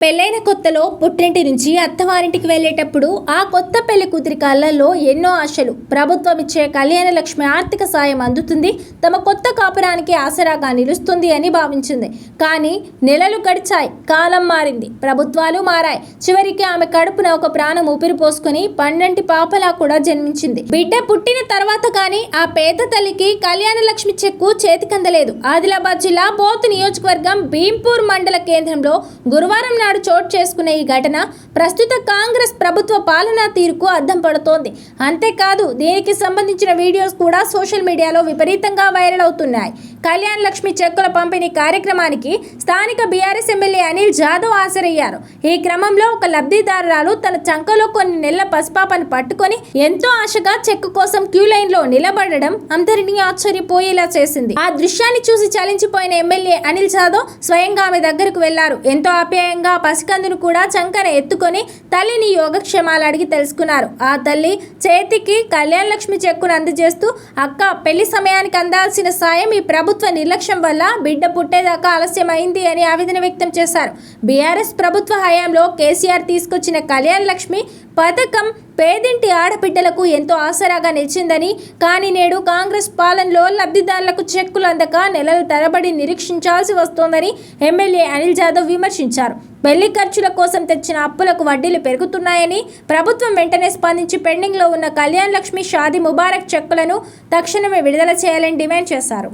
పెళ్లైన కొత్తలో పుట్టింటి నుంచి అత్తవారింటికి వెళ్లేటప్పుడు ఆ కొత్త పెళ్లి కూతురి కళ్ళల్లో ఎన్నో ఆశలు. ప్రభుత్వం ఇచ్చే కళ్యాణ లక్ష్మి ఆర్థిక సాయం అందుతుంది, తమ కొత్త కాపురానికి ఆసరాగా నిలుస్తుంది అని భావించింది. కానీ నెలలు గడిచాయి, కాలం మారింది, ప్రభుత్వాలు మారాయి. చివరికి ఆమె కడుపున ఒక ప్రాణం ఊపిరి పోసుకుని పండంటి పాపలా కూడా జన్మించింది. బిడ్డ పుట్టిన తర్వాత కానీ ఆ పేద తల్లికి కళ్యాణ లక్ష్మి చెక్కు చేతికందలేదు. ఆదిలాబాద్ జిల్లా బోత్ నియోజకవర్గం భీంపూర్ మండల కేంద్రంలో గురువారం చోటు చేసుకునే ఈ ఘటన ప్రస్తుత కాంగ్రెస్ ప్రభుత్వ పాలనా తీరుకు అద్దం పడుతోంది. అంతేకాదు దీనికి సంబంధించిన వీడియోస్ కూడా సోషల్ మీడియాలో విపరీతంగా వైరల్ అవుతున్నాయి. కళ్యాణ్ లక్ష్మి చెక్కుల పంపిణీ కార్యక్రమానికి స్థానిక బీఆర్ఎస్ ఎమ్మెల్యే అనిల్ జాదవ్ హాజరయ్యారు. ఈ క్రమంలో ఒక లబ్ధిదారురాలు తన చంకలో కొన్ని నెలల పసిపాపను పట్టుకొని ఎంతో ఆశగా చెక్కు కోసం క్యూ లైన్ లో నిలబడడం అందరినీ ఆశ్చర్యపోయేలా చేసింది. ఆ దృశ్యాన్ని చూసి చలించిపోయిన ఎమ్మెల్యే అనిల్ జాదవ్ స్వయంగా ఆమె దగ్గరకు వెళ్లారు. ఎంతో ఆప్యాయంగా పసికందును కూడా చంకన ఎత్తుకొని తల్లిని యోగక్షేమాలు అడిగి తెలుసుకున్నారు. ఆ తల్లి చేతికి కళ్యాణ లక్ష్మి చెక్కును అందజేస్తూ, అక్క, పెళ్లి సమయానికి అందాల్సిన సాయం ఈ ప్రభుత్వ నిర్లక్ష్యం వల్ల బిడ్డ పుట్టేదాకా ఆలస్యమైంది అని ఆవేదన వ్యక్తం చేశారు. బీఆర్ఎస్ ప్రభుత్వ హయాంలో కేసీఆర్ తీసుకొచ్చిన కళ్యాణ లక్ష్మి పథకం పేదింటి ఆడబిడ్డలకు ఎంతో ఆసరాగా నిలిచిందని, కానీ నేడు కాంగ్రెస్ పాలనలో లబ్ధిదారులకు చెక్కులు అందక నెలల తరబడి నిరీక్షించాల్సి వస్తోందని ఎమ్మెల్యే అనిల్ జాదవ్ విమర్శించారు. పెళ్లి ఖర్చుల కోసం తెచ్చిన అప్పులకు వడ్డీలు పెరుగుతున్నాయని, ప్రభుత్వం వెంటనే స్పందించి పెండింగ్లో ఉన్న కళ్యాణ్ లక్ష్మి, షాదీ ముబారక్ చెక్కులను తక్షణమే విడుదల చేయాలని డిమాండ్ చేశారు.